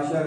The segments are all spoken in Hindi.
अशक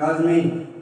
काज़मी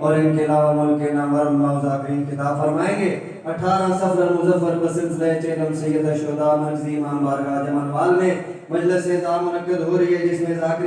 और इनके अलावा मुल्क के नामवर ज़ाकिरीन खिताब फरमाएंगे। 18 सफर मुजफ्फर बसिलसिले चेलम सैयद शुहदा मरज़ी इमाम बारगाह जमलवाल में मजलिस इज़्ज़ा मुनक्किद हो रही है, जिसमें ज़ाकिर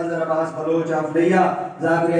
अज़हर अब्बास बलोच आफलिया, ज़ाकिर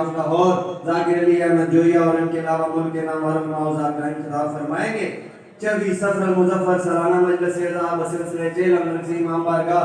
ऑफ लाहौर, ज़ाकिर अली अहमद जोया और इनके अलावा मुल्क के नामवर ज़ाकिरीन खिताब फरमाएंगे। 24 सफर मुजफ्फर सालाना मजलिस इज़्ज़ा बसिलसिले चेलम मरज़ी इमाम बारगाह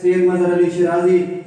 सैयद मज़हर अली शिराजी,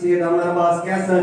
सैयद अमर अब्बास कैसर,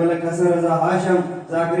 मलिक हसन रज़ा हाशम, ज़ाकिर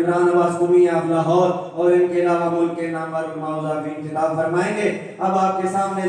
इमरान अब्बास कुमी ऑफ लाहौर और इनके अलावा मुल्क के नामवर ज़ाकिरीन खिताब फरमाएंगे। अब आपके सामने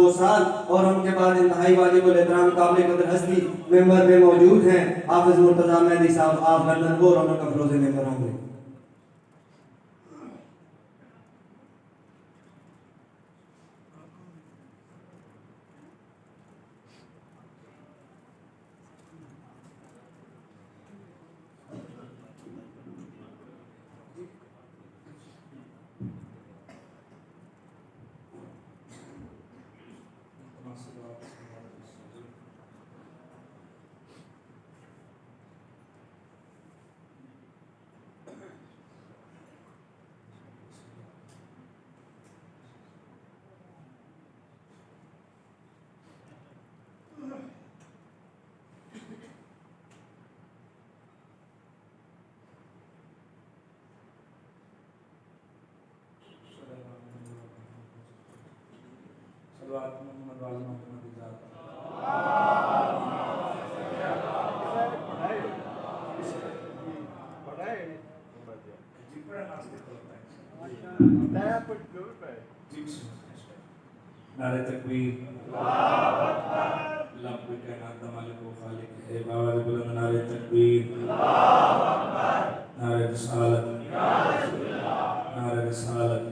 बोसार और उनके बाद इंतहाई वाजिबुल एहतराम काबिल कदर हस्ती मेंबर में मौजूद हैं हाफिज मुर्तज़ा मेहदी साहब आप लंदन को, और उनका फरोज़े मेंबर होंगे। नारे तकबीर लब्बैक कायनात मालिक व खालिक है बाबा बुलंद नारे तकबीर नारे रिसालत नारे रिसालत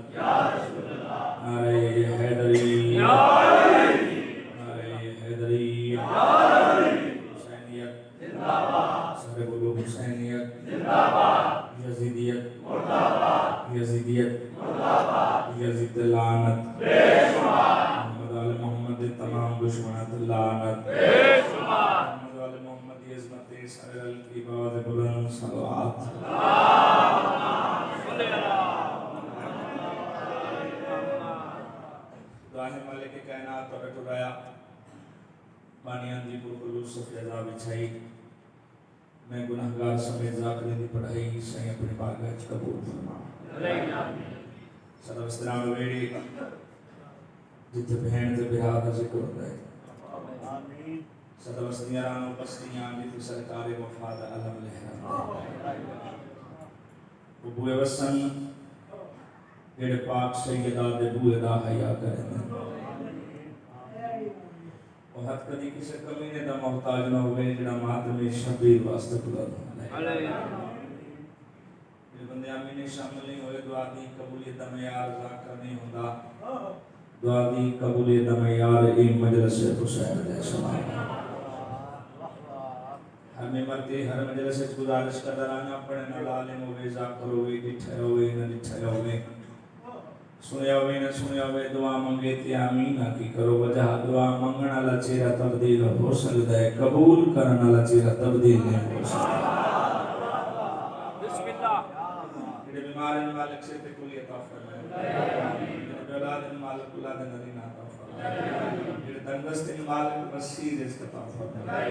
नारे हैदरी नारे हैदरी हुसैनियत जिंदाबाद सारे बोलो हुसैनियत जिंदाबाद यजीदियत मुर्दाबाद यजीदियत मुर्दाबाद यजीद लानत मोहम्मद तमाम दुश्मनात लानत मोहम्मद वाले मोहम्मद की इज़्ज़त सरल की बात बुलंद सलावत दुआए मालिक के कायनात और टुराया बानियां दी पुरखुलूस सफेदा बिछाई मैं गुनाहगार समेत ज़ाकिर दी पढ़ाई सही अपनी बारगाह च कबूल फरमा सदवस्तराम वेड़ी जिथे बहन ते बिहार का जिक्र होता है आमीन सदवस्तियां रानो बस्तियां जिथे सरकार वफाद अलम लहरा बुए वसन जेड़े पाक सैयदा दे बुए दा हया करें और हद कदी किसी कमीने दा मोहताज ना होवे जेड़ा मातमी शबीर वास्ते बुलंद होवे ये बंदे आमीन शामिल नहीं होए दुआ दी कबूलियत दा मयार ज़ाकर नहीं हुंदा दुआ दी कबूलियत दा मयार ए मजलिस हुसैन दे सलाम हर मेंबर के हर मजलिस से गुजारिश कर रहा ना अपने नाल आलिम होवे ज़ाकर होवे डिठे होवे न डिठे होवे सुनिया होवे न सुनिया होवे दुआ मंगे ते आमीन की करो वजह दुआ मंगण वाला चेहरा तब्दील हो सकता है कबूल करने वाला चेहरा तब्दील नहीं हो सकता बिस्मिल्लाह जेड़े बीमार हैं मालिक से ते कुल अता फरमाए जेड़े औलाद हैं मालिक औलाद नदीना अता फरमाए जेड़े तंगस्त हैं मालिक वसी रिज़्क अता फरमाए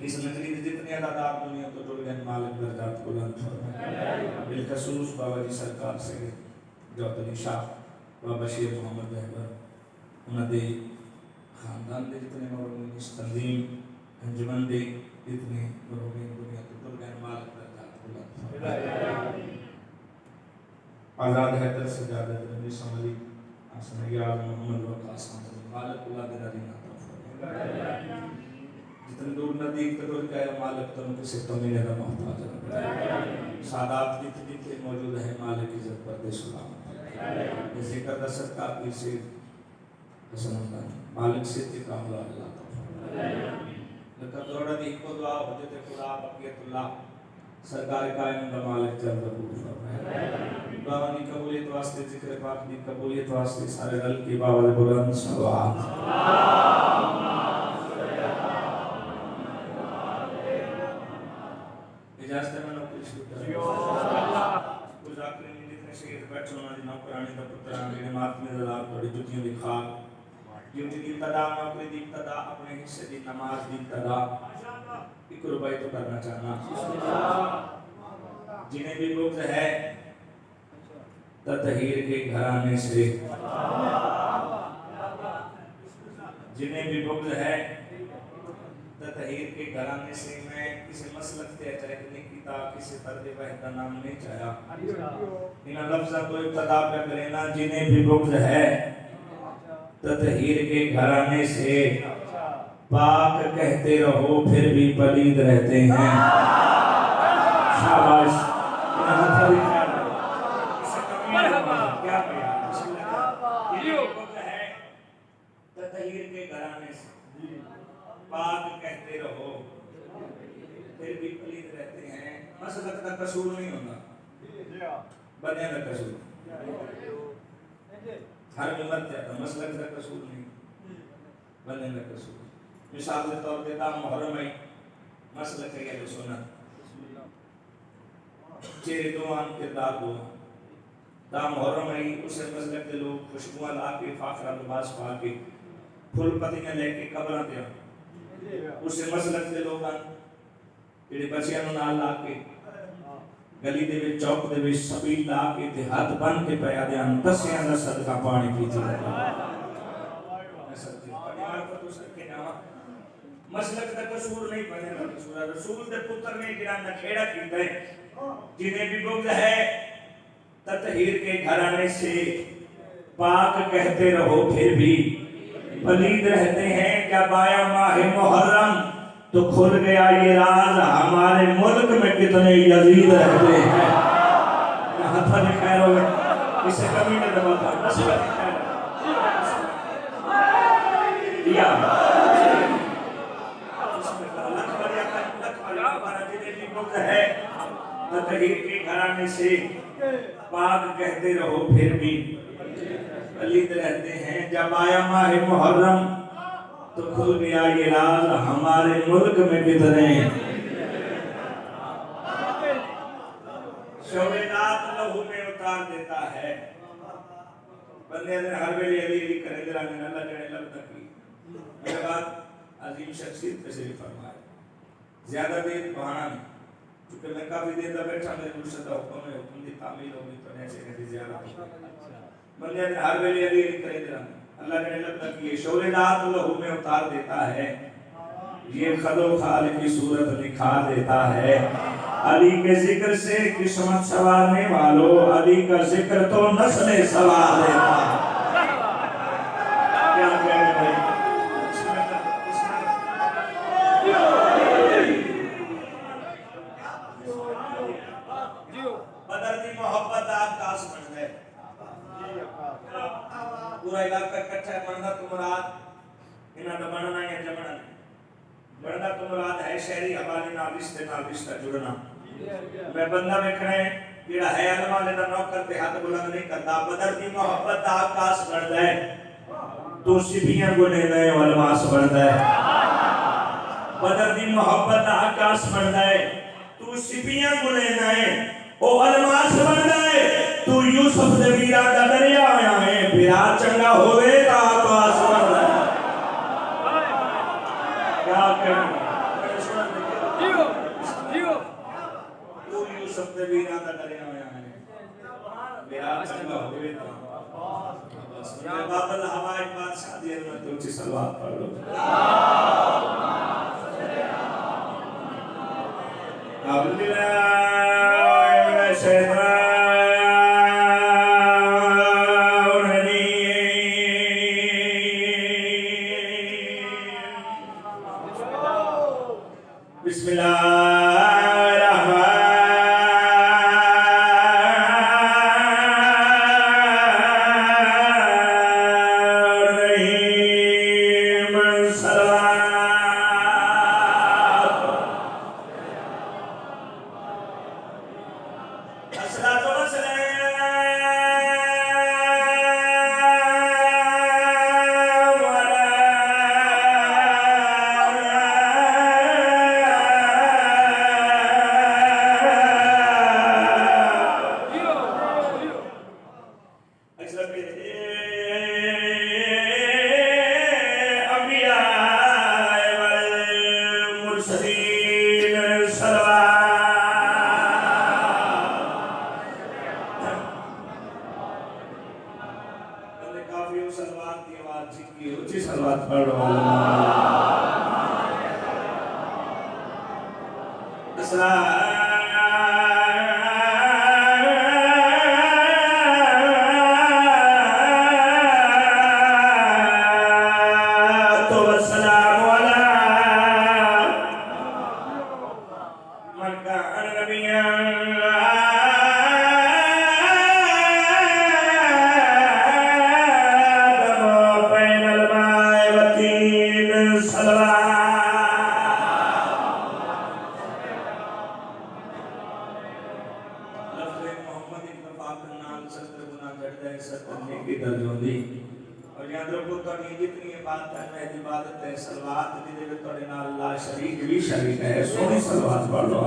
इस नगरी के जितने अदादार दुनिया तो जुड़ गए मालिक दर्जात बुलंद फरमाए बिलखसूस बाबा जी सरकार से जौतली शाह बाबा बशीर मोहम्मद रहबर उन्होंने खानदान के जितने मरहूम इस तंजीम अंजुमन के जितने मरहूम दुनिया तो जुड़ गए मालिक दर्जात बुलंद आज़ाद हैदर सजादत नबी समली असनिया मोहम्मद वकास मालिक औलाद नदीना अता फरमाए जितने दूर नजदीक तक गए मालिक तुम किसी कमीने का मोहताज न सादात जितने मौजूद है मालिक इज्जत पर दे सलाम जिक्र का सदका पीर से हसन मालिक से कामला अल्लाह इको दुआ हजरत खुदा बकियतुल्लाह सरकार कायम दा मालिक जल्द कबूल फरमाए। दुआ दी कबूलियत वास्ते जिक्र पाक दी कबूलियत वास्ते सारे रल के बावल बुलंद सलावत। इजाजत है ना कुछ कुछ आखिरी में जितने शहीद बैठे उन्होंने नौकरानी दा पुत्रा ने मातमी दा लाभ थोड़ी जुतियों दी खाक ड्यूटी दी तदा नौकरी दी तदा अपने हिस्से दी नमाज दी तदा एक रुपए तो करना चाहना जिन्हें भी बुग़्ज़ है ततहीर के घराने से, जिन्हें भी बुग़्ज़ है ततहीर के घराने से मैं किसी मसलक से अचरकने की ता किसी फर्द वाहिद का नाम नहीं चाहा इन लफ्ज़ों को इब्तिदा पे करेना जिन्हें भी बुग़्ज़ है ततहीर के घराने से पाक कहते रहो फिर भी पलीद रहते हैं। शाबाश क्या है ततहीर के घराने से पाक कहते रहो फिर भी पलीद रहते हैं। मसलक का कसूर नहीं होता बने का कसूर हर में मत जाता मसलक का कसूर नहीं बने का कसूर। मिसाल के तौर पे दाम मुहर्रम है मसलक है ये सुन्नत चेहरे दो आम किरदार दो दाम मुहर्रम है उसे मसलक के लोग खुशबुआं ला के फाखरा लिबास पा के फूल पत्तियां लेके कब्रां ते उसे मसलक के लोग ਜਿਹੜੇ ਬੱਚਿਆਂ ਨੂੰ ਨਾਲ ਲਾ ਕੇ ਗਲੀ ਦੇ ਵਿੱਚ ਚੌਕ ਦੇ ਵਿੱਚ ਸਬੀਲ ਲਾ ਕੇ ਤੇ ਹੱਥ ਬੰਨ ਕੇ ਪਿਆ ਦੇ ਹਨ ਤਸਿਆਂ ਦਾ ਸਦਕਾ ਪਾਣੀ ਪੀਤੀ मसलक का कसूर नहीं बनेगा कसूर रसूल के पुत्र ने गिरा नखेड़ा कीता है जिन्हें भी बुग़्ज़ है ततहीर के घराने से पाक कहते रहो फिर भी पलीद रहते हैं। जब आया माह मुहर्रम तो खुल गया ये राज हमारे मुल्क में कितने यजीद रहते हैं। यहाँ था खैर हो इसे कमी ने दबाता है ततहीर के घराने से पाक कहते रहो फिर भी पलीद रहते हैं। जब आया माह मुहर्रम तो खुल गया ये राज हमारे मुल्क में कितने शौरेदात लहू में उतार देता है। बंदे ने हर वेले अली अली करे जरा ने अल्लाह जाने लब तक की मेरे बाद अजीम शख्सियत तशरीफ फरमाए ज्यादा देर बहाना नहीं क्योंकि मैं काफी देर तक बैठा मेरे मुर्शिद हुक्म में हुक्म दी तामील होगी तो ऐसे कहते ज्यादा बंदे ने हर वेले अली अली करे जरा अल्लाह ने लब तक ये शौरेदात लहू में उतार देता है। ये खदो खाल की सूरत दिखा देता है। अली के जिक्र से किस्मत सवारने वालों अली का जिक्र तो नस्लें सवार देता है। क्या कहने भाई बदर दी मोहब्बत आकाश बन गए पूरा इलाका इकट्ठा बनना तो मुराद इन्हां दा बनना या जमना बनना तो मुराद है शहरी हवाले नाल रिश्ता जुड़ना। मैं बंदा वेखना है जेड़ा है अल्लाह वाले दा नौकर ते हाथ बुलंद नहीं करदा बदर दी मोहब्बत दा आकाश बनदा है तो सिपियां गुने नए अलमास बनदा है। बदर दी मोहब्बत दा आकाश बनदा है तू सिपियां गुने नए ओ अलमास बनदा है। तू यूसुफ दे वीरा दा दरिया आया है बिरा चंगा होवे ता आकाश बनदा है। क्या कहना तू यूसुफ दे वीरा दा दरिया आया है बिरा चंगा होवे ता बस मेरे बाबल हवाई बादशाह दी में तो ऊंची सलवात पढ़ लो और याद रखो तुहाडी जितनी इबादत है इबादत है सलवात दी दे तुहाडे नाल अल्लाह शरीक भी शरीक है सोहनी सलवात पढ़ लो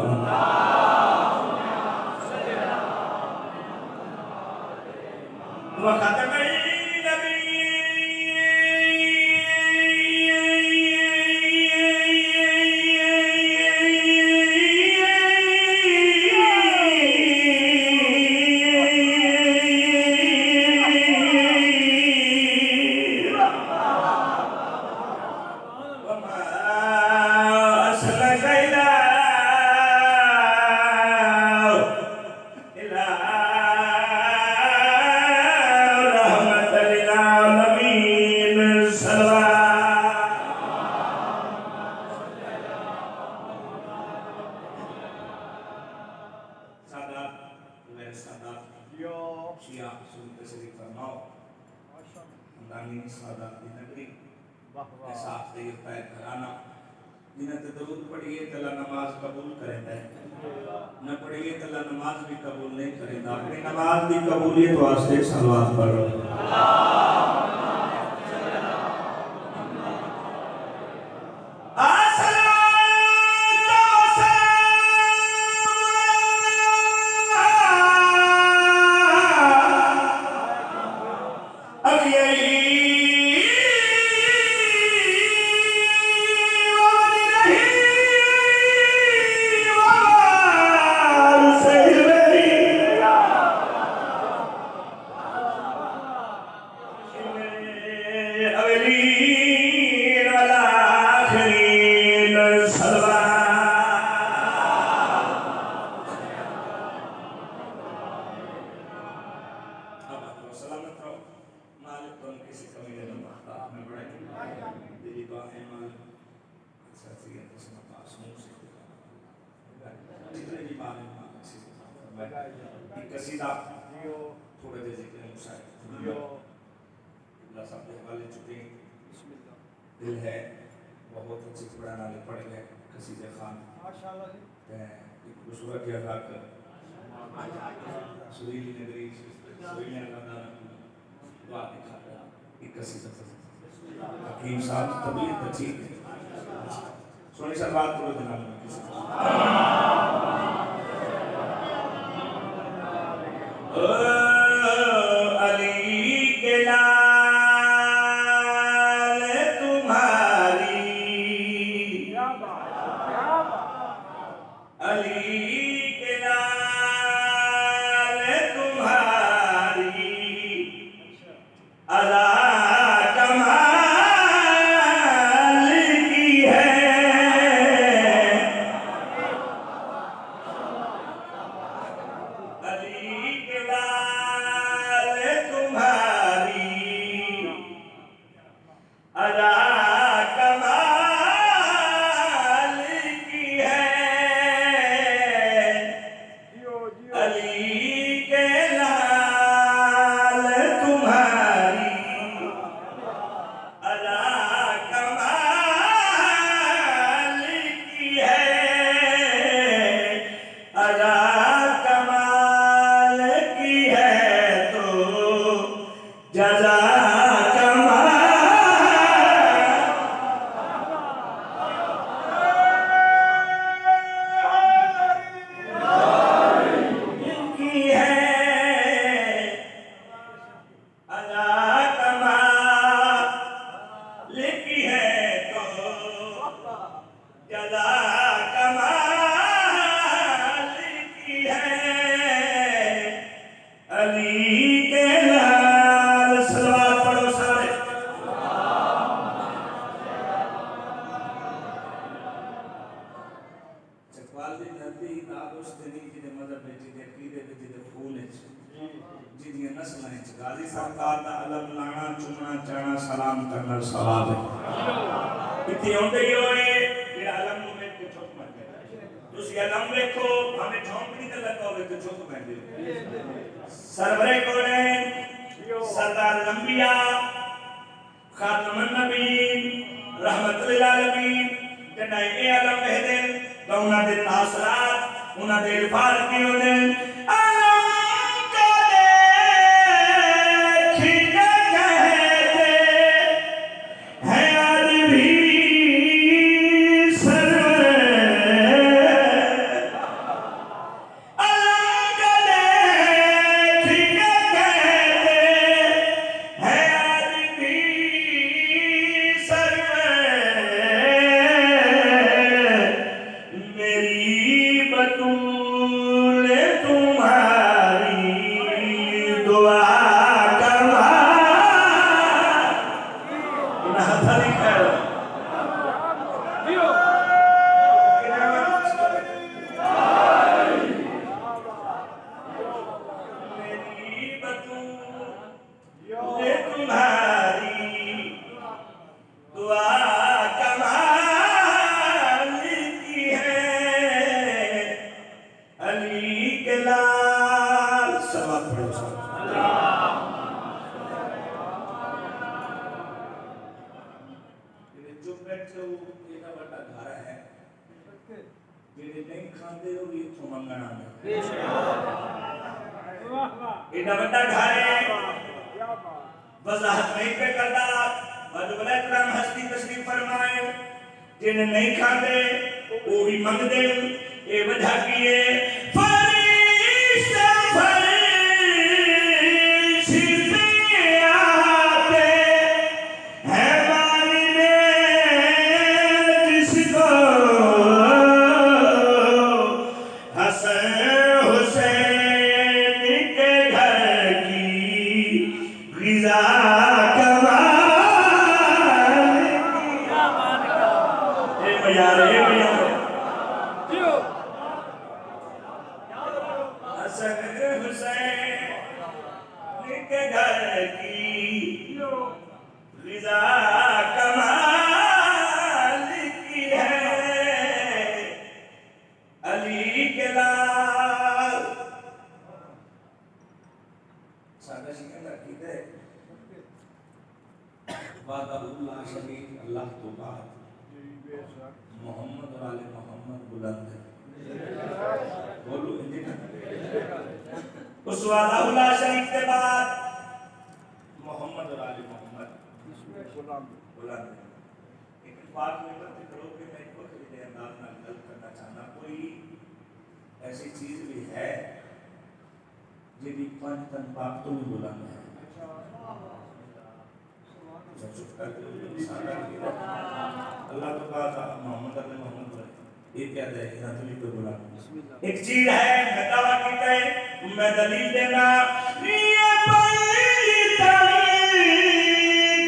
पढ़िए तला नमाज कबूल करेंदा है न पढ़िए तला नमाज भी कबूल नहीं करेंदा अपनी नमाज की कबूलियत वास्ते सलवात पढ़ो थोड़े देर जिक्र मुशाहिद अल्लाह साहब के हवाले चुके दिल है बहुत अच्छी कुरान वाले पढ़ गए कसीदे खान माशाल्लाह एक दूसरा के अदा कर सुरीली नगरी सुरीली नगरी वाह दिखा एक कसीदा हकीम साहब तबीयत अच्छी सोनी सर बात करो जनाब वाली धरती दादोस देनी जिदे मजहब में जिदे अकीदे में जिदे खून है जिदी नस्लें च गाजी सरकार दा अलम लाना चुमना चाना सलाम करना सवाब है इथे होंदे ही होए जेड़ा अलम नु में के झुक मर गए तुसी अलम देखो हमें झोंपड़ी ते लगा होवे तो झुक बैठे सरवरे कोने सरदार लंबिया खातमुन नबीन रहमतुल लिल आलमीन जना ए अलम है तो उना दे तासरात उना दे इल्फार की होने इतना बड़ा घर है वजाहत नहीं पे करता मजबूर इकराम हस्ती तशरीफ फरमाए जिन्हें नहीं खाते वो भी मंगते ये वजह की है फरिश्ता फरिश्ते आते हैं मांगने जिसको हसन मोहम्मद और आले मोहम्मद बुलंद है बोलो हिंदी में उस वाला शरीफ के बाद मोहम्मद और आले मोहम्मद बुलंद है लेकिन बात में मत करो कि मैं एक वक्त के अंदाज में गलत करना चाहना कोई ऐसी चीज भी है जिसकी पंच तन पाप तो भी बुलंद है अल्लाह तो कहा मोहम्मद अल्लाह मोहम्मद ये क्या है इधर तो कोई बोला एक चीज है मैं दावा करता है मैं दलील देना ये पंडित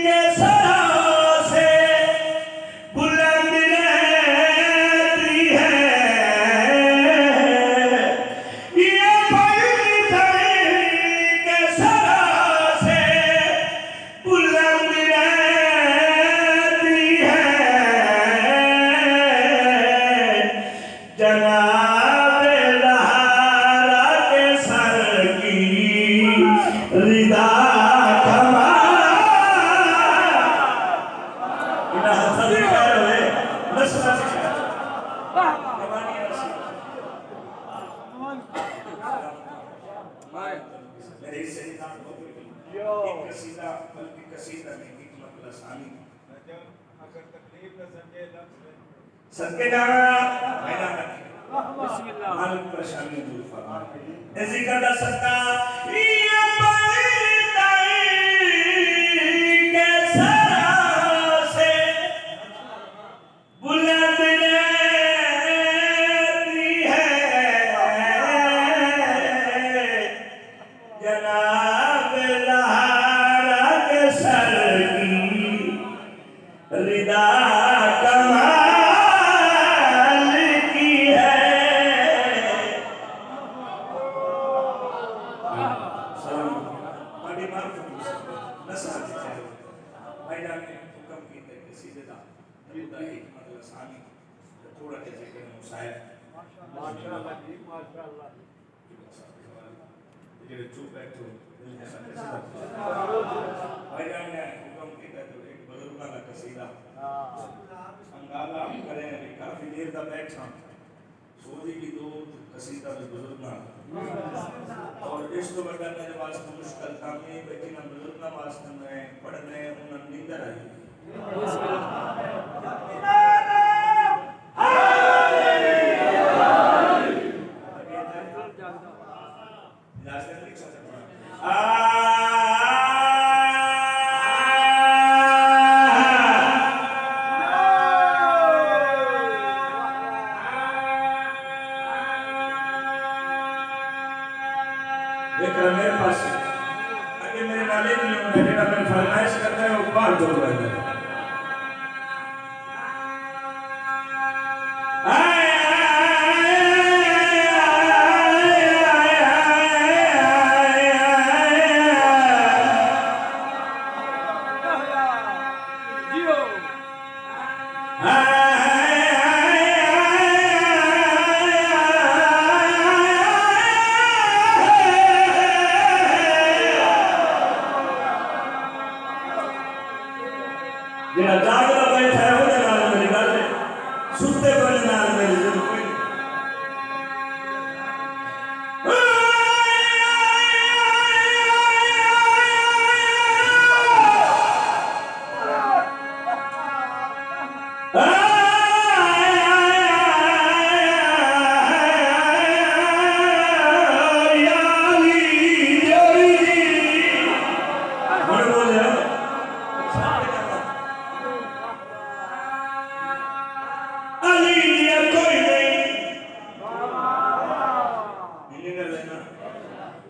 के सरों से बुलंद रहती है ये पंडित के सरों से बुलंद जनाब लहारा के सर की रिदा सबके नाम बिस्मिल्लाह मालिक परेशानी दूर फरमा जिक्र दा सकता ये पंडिताई के सरों से बुलंद रहती है जनाब लहारा के सर की रिदा कमाल की है साहब माशाअल्लाह जी माशाअल्लाह ਜਿਹੜੇ ਚੁੱਪ ਬੈਠੋ ਦਿਲ ਹੈ ਕਸੀਦਾ ਭਾਈ ਜਾਨ ਨੇ ਹੁਕਮ ਕੀਤਾ तो एक बुजुर्ग का कसीदा अंगाला हम करें अभी काफी देर का बैठा सोची की दो कसीदा में बुजुर्ग और इस तो बड़ा मेरे वास्ते मुश्किल काम है बच्ची ना बुजुर्ग वास्ते में पढ़ने उन्हें नींदर आई मेरे पास अगर मेरे नाले नहीं होंगे जेड़ा मैं फरमाइश करता है वो बाहर दो रहता है जेड़ा जागदा बैठा है ओदे नाल मेरी गल है सुत्ते कोई नाल मेरी जरूर कोई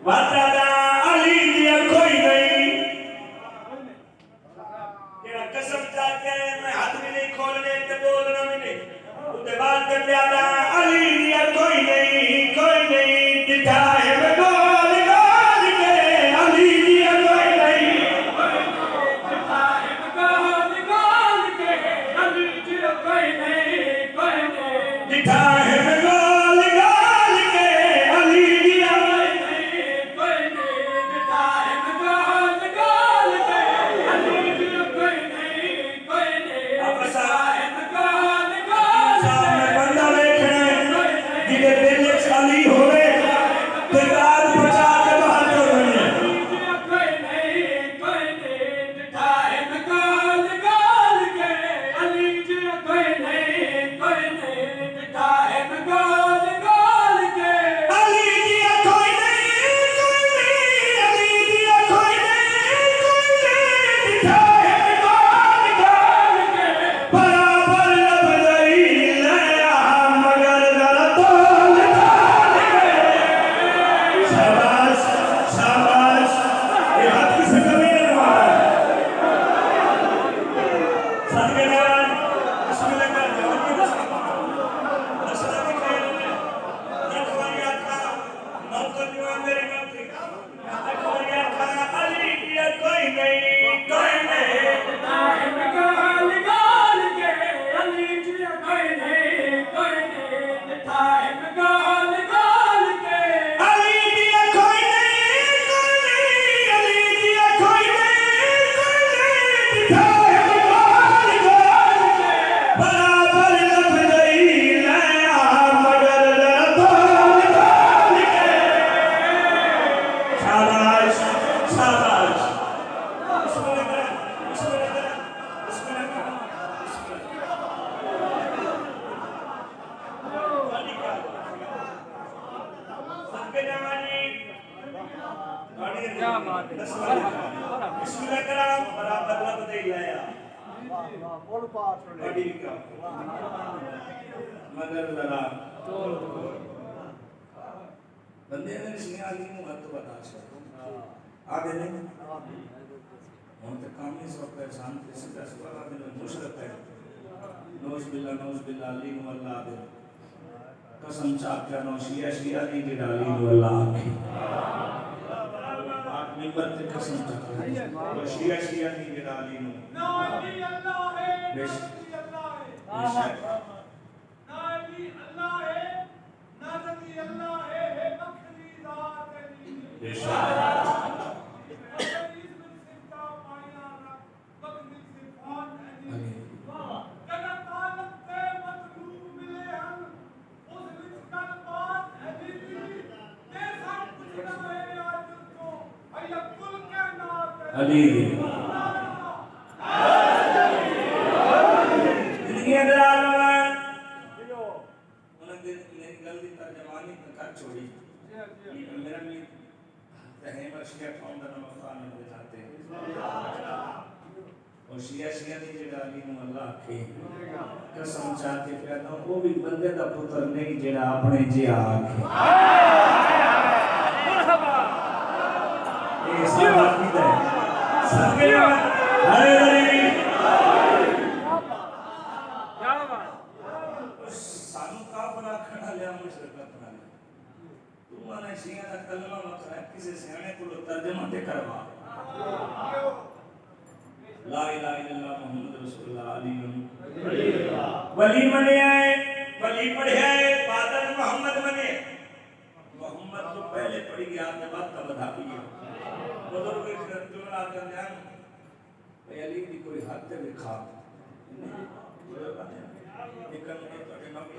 वादा अली दिया कोई नहीं जेड़ा कसम जाके मैं हाथ भी नहीं खोलने ते बोलना भी नहीं उसके बाद के प्यारा अली दिया कोई नहीं दिखा है मैं बोल बोल के अली दिया कोई नहीं दिखा है मैं बोल बोल के अली दिया कोई नहीं दिखा है मैं बोल बोल के अली दिया क्या बात है बिस्मिल्लाह कराम बराबर लब दे लाया बोल पास बड़ी का मगर जरा बंदे ने सिया की मुहत बता सकते आगे नहीं हम तो काम नहीं सब परेशान थे सीधा सवाल आदमी मुशरफ है नौज बिल्ला अली वल्लाह दे कसम चाचा नो शिया दी डाली वल्लाह मिंबर ते कसम चाचा वो शिया दी डाली नो ना अली अल्लाह है बेश ना अली अल्लाह है ना अली अल्लाह अली तर्जमानी कर छोड़ी मेरा भी रहमत शिया कौम दा नाम अफान में जाते और शिया दी जेड़ा अली नु अल्लाह आखे कसम चाहते कहता वो भी बंदे दा पुत्र नहीं जेड़ा अपने जे आखे ये सब अकीदा है सबके हरे हरे क्या बात सानू काफला खड़ा लिया मुशरक अपना तू माने शिया दा कलमा मत है किसी सियाने को तर्जुमा दे करवा ला इलाहा इल्लल्लाह मुहम्मद रसूलुल्लाह अली वली मने आए वली पढ़े आए बादल मोहम्मद मने मोहम्मद तो पहले पढ़ी गया आपने बात का बता दी बुजुर्ग के जुमला आते हैं भाई अली की कोई हद ते लिखा लेकिन ये तो नबी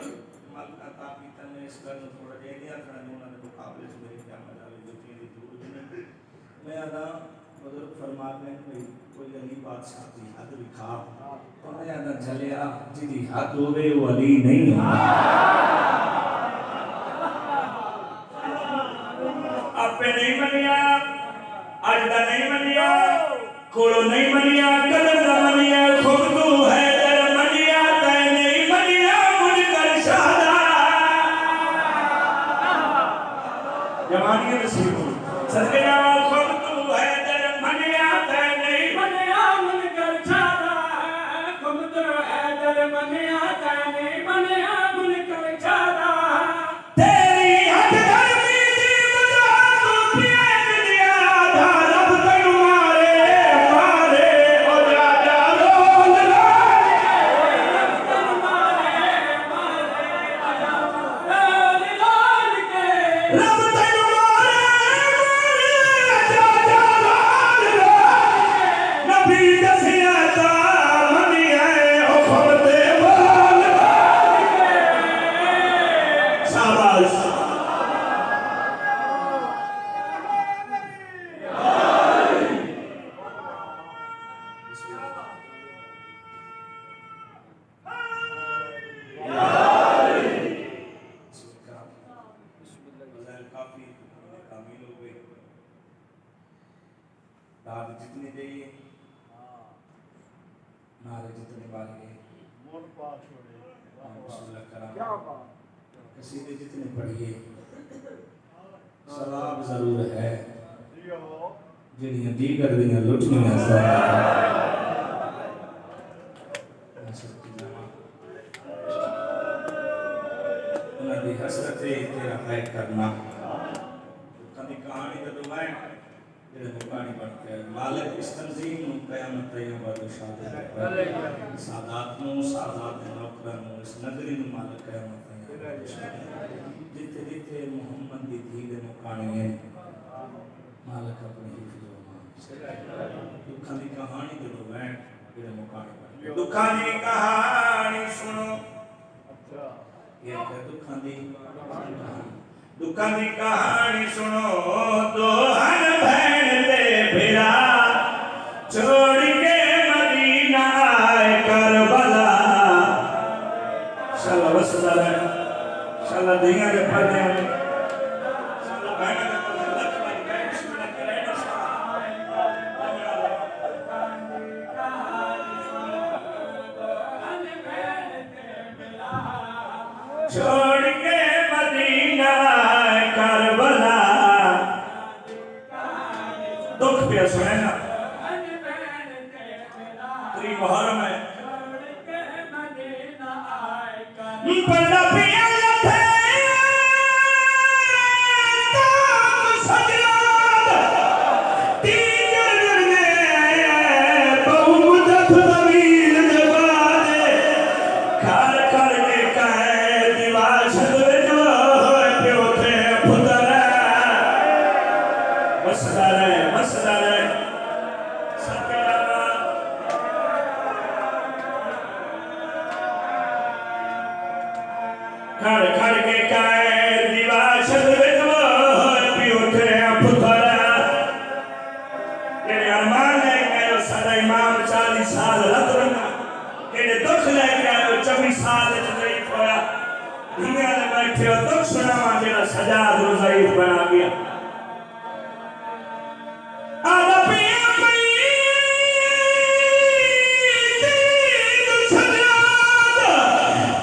माल का ताकि तने इस कर थोड़ा दे दिया खड़ा उन्होंने मुकाबले से मेरी क्या मजा ली जो तेरी दूर मैं आदा बुजुर्ग फरमाते हैं भाई कोई अली बादशाह की हद लिखा तो मैं आदा चलिया जिदी हद होवे वो अली नहीं आपे नहीं मनिया आज दा नहीं मनिया कोलो नहीं मनिया कदम दा मनिया खुद तू है दर मनिया तै नहीं मनिया मुझकर शादा जवानी में सीखो सदके जाओ खुद तू है दर मनिया तै नहीं मनिया मुझकर शादा खुद तू है दर मनिया तै नहीं मनिया मुझकर शादा तेरी हद धर्मी दी मुझा तू पिया दिया था रब तैनू मारे ओ जा जा रोल रब तैनू मारे जा जा रोल नबी दसिया ता मनी है ओ खबते बोल शाबाश काफी कामिल हो गए दाद जितने चाहिए नारे जितने मारे मोर पास हो गए बिस्मिल्लाह क्या कराम बात कसीदे जितने पढ़िए सवाब जरूर है दियो ਜਿਹੜੀਆਂ ਦੀਗਰ ਦੀਆਂ ਲੁੱਟੀਆਂ ਉਹਨਾਂ ਦੀ ਹਸਰਤ ਤੇਰਾ ਹੈ ਕਰਨਾ ਕਦੀ ਕਹਾਣੀ ਦਾ ਦੁਆਇ ਜਿਹੜੇ ਦੁਕਾਨੀ ਬਣ ਕੇ ਮਾਲਕ ਇਸ ਤਨਜ਼ੀਮ ਨੂੰ ਕਿਆਮਤ ਤੱਕ ਬਾਦਸ਼ਾਹ ਦੇ ਸਾਦਾਤ ਨੂੰ ਸਾਦਾਤ ਦੇ ਨੌਕਰਾਂ ਨੂੰ ਇਸ ਨਗਰੀ ਨੂੰ ਮਾਲਕ ਕਿਆਮਤ ਤੱਕ ਜਿੱਥੇ ਜਿੱਥੇ ਮੁਹੰਮਦ ਦੀ ਧੀ ਦੇ ਮੁਕਾਣੇ ਹੈ मालक अपने दुखा की कहानी जो बैठ जेड़े मुकाने दुखा की कहानी सुनो अच्छा ये दुखा की कहानी सुनो दो हन बहन दे फिरा छोड़ के मदीना आए करबला शाला वसला शाला दिया के पर्दे शाला बहन छोड़ के मदीना करबला दुख पे सुने ना तेरी मुहर्रम है बड़ा पिया थे खड़ खड़ के काए दीवार छद बेटवा पियो थे पुथरा ये अरमान है कि सदा इमाम 40 साल रतरना ये दुख लेके आयो 24 साल ज़ईफ होया दुनिया में बैठे हो दुख सुनावा जेड़ा सजाद नु ज़ईफ बना गया आदा पिया पई ती सजाद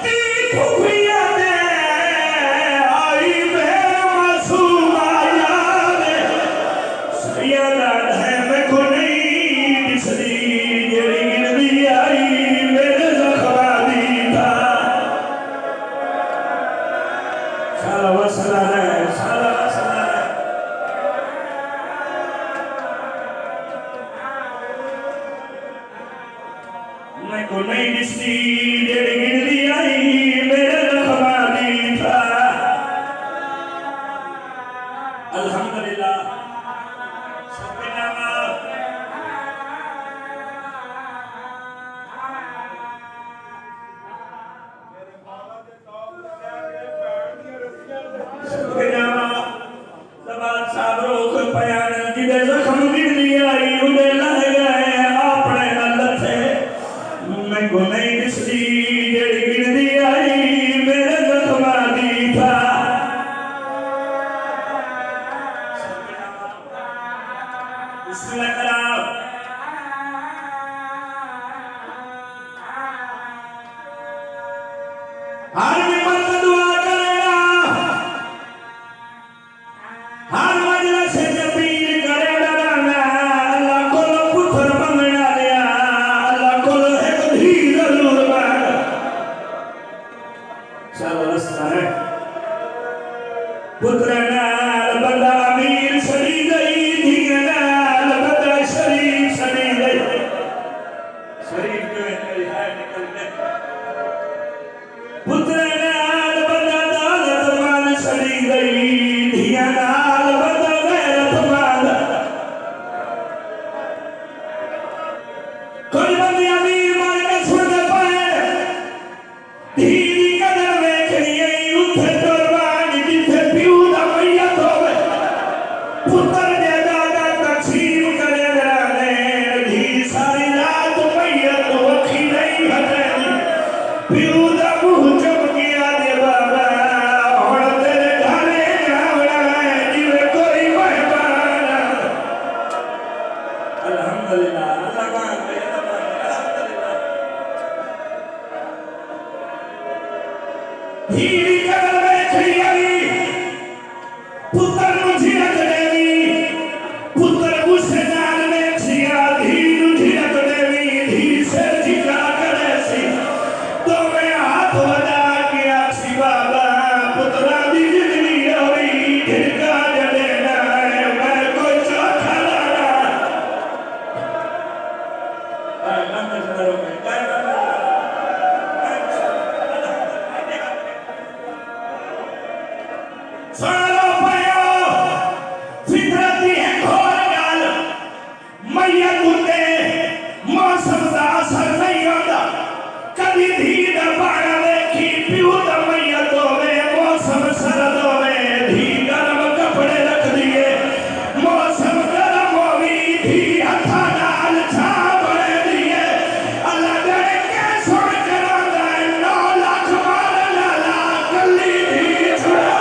ती खुफिया दे आई मेरे मासूम याद सैयदा है मैं को नहीं दिसदी जेड़ी गिनदी आई मेरे ज़खवा दी था साला वसला है साला वसला है मैं को नहीं दिसदी जेड़ी गिनदी आई मेरे ज़खवा दी था अल्हम्दुलिल्लाह मेरे माला दे तौल लगे पैर दी रस्सियां जबान साहब रोक पयान जिदे जख्म गिरदी आई उदे लह गए अपने नल थे मैं को नहीं दिसदी जेड़ी गिरदी आई मेरे जख्मा दी था बिस्मिल्लाह करो हर मिम्बर दुआ करेगा हर मजलिस से अपील करे डराना अल्लाह को पुत्र मंगना लिया अल्लाह को एक धी जरूर मांग चलो रास्ता है पुत्र नाल बंदा अमीर सड़ी गई धी नाल बंदा शरीफ सड़ी गई शरीफ जो है निकल गए पुत्र नाल बंदा दौलत मान सड़ी गई धिया नाल बंदा गैरत मान कोई बंदी अमीर मान के सुन पाए धी दी कदर वेखनी आई उठे कुर्बान जिथे प्यू दा मैयत होवे पुत्र दे दादा तकसीम करे दराने धी सारी रात मैयत वखी नहीं हटेगी प्यू दा मुंह चमकिया दे बाबा हुण तेरे घरे जावड़ा है जिवे कोई मेहमान अल्हम्दुलिल्लाह अल्लाह मान गए अल्हम्दुलिल्लाह धीरी कदर वेखी आई पुत्र नु झिड़क देवी पुत्र गुस्से नाल वेखिया धी नु झिड़क देवी धी सिर झिका करे सी तो मैं हाथ वजा के आसी बाबा पुत्रा दी जिंदगी होई झिड़का जड़े ना मैं कोई चौथा लाना लंबे करो मैं सुनो पायो फितरती है खोर गाल मैया कुत्ते मौसम दा असर नहीं होता कभी धी दा पाना देखी प्यू दा मैया दोवे मौसम सरद होवे धी गर्म कपड़े रख दिए मौसम गर्म होवी धी हथा नाल छा बने दिए अल्लाह जड़े के सुन करांदा 9 लाख मार लाला कल्ली धी छुड़ा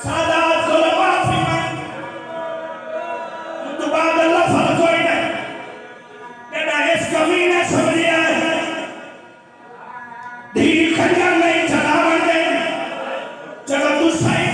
सादात को माफी मांग तो बाद अल्लाह फर्ज होई ना तेरा इस कमीने समझिया धी खंजर नहीं चलावन दे जब तू सही